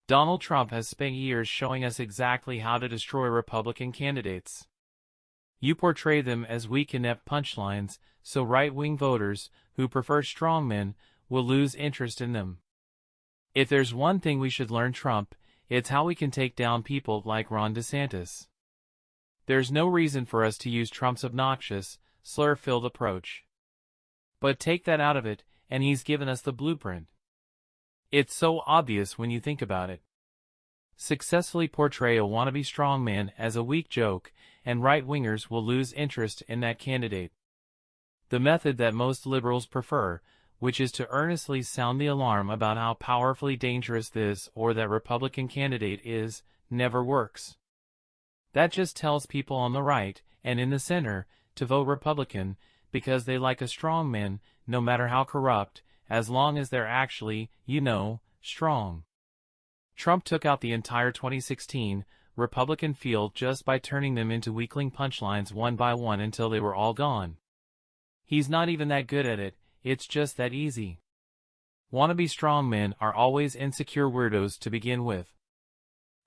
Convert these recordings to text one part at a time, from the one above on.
Donald Trump has spent years showing us exactly how to destroy Republican candidates. You portray them as weak, inept punchlines, so right-wing voters, who prefer strongmen, will lose interest in them. If there's one thing we should learn Trump, it's how we can take down people like Ron DeSantis. There's no reason for us to use Trump's obnoxious, slur-filled approach. But take that out of it, and he's given us the blueprint. It's so obvious when you think about it. Successfully portray a wannabe strongman as a weak joke, and right-wingers will lose interest in that candidate. The method that most liberals prefer, which is to earnestly sound the alarm about how powerfully dangerous this or that Republican candidate is, never works. That just tells people on the right, and in the center, to vote Republican, because they like a strongman, no matter how corrupt, as long as they're actually, strong. Trump took out the entire 2016 Republican field just by turning them into weakling punchlines one by one until they were all gone. He's not even that good at it, it's just that easy. Wannabe strongmen are always insecure weirdos to begin with.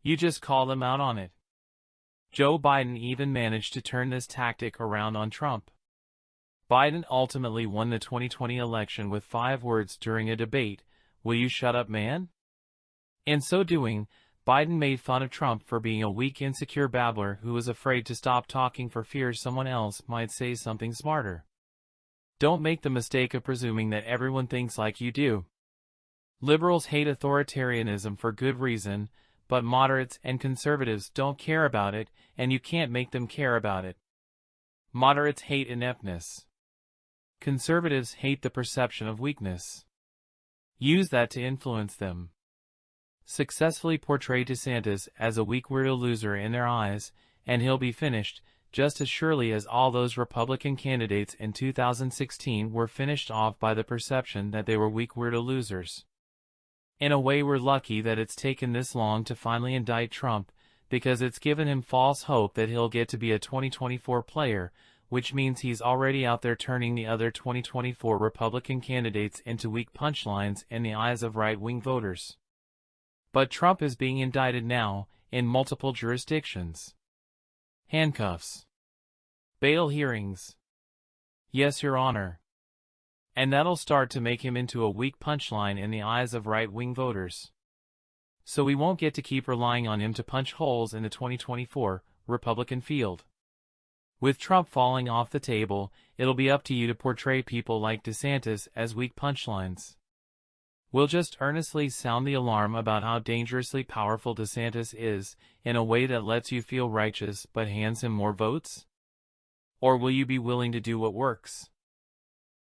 You just call them out on it. Joe Biden even managed to turn this tactic around on Trump. Biden ultimately won the 2020 election with 5 words during a debate: "Will you shut up, man?" In so doing, Biden made fun of Trump for being a weak, insecure babbler who was afraid to stop talking for fear someone else might say something smarter. Don't make the mistake of presuming that everyone thinks like you do. Liberals hate authoritarianism for good reason, but moderates and conservatives don't care about it, and you can't make them care about it. Moderates hate ineptness. Conservatives hate the perception of weakness. Use that to influence them. Successfully portray DeSantis as a weak, weirdo loser in their eyes, and he'll be finished, just as surely as all those Republican candidates in 2016 were finished off by the perception that they were weak, weirdo losers. In a way, we're lucky that it's taken this long to finally indict Trump, because it's given him false hope that he'll get to be a 2024 player, which means he's already out there turning the other 2024 Republican candidates into weak punchlines in the eyes of right-wing voters. But Trump is being indicted now, in multiple jurisdictions. Handcuffs. Bail hearings. Yes, Your Honor. And that'll start to make him into a weak punchline in the eyes of right-wing voters. So we won't get to keep relying on him to punch holes in the 2024 Republican field. With Trump falling off the table, it'll be up to you to portray people like DeSantis as weak punchlines. We'll just earnestly sound the alarm about how dangerously powerful DeSantis is, in a way that lets you feel righteous but hands him more votes? Or will you be willing to do what works?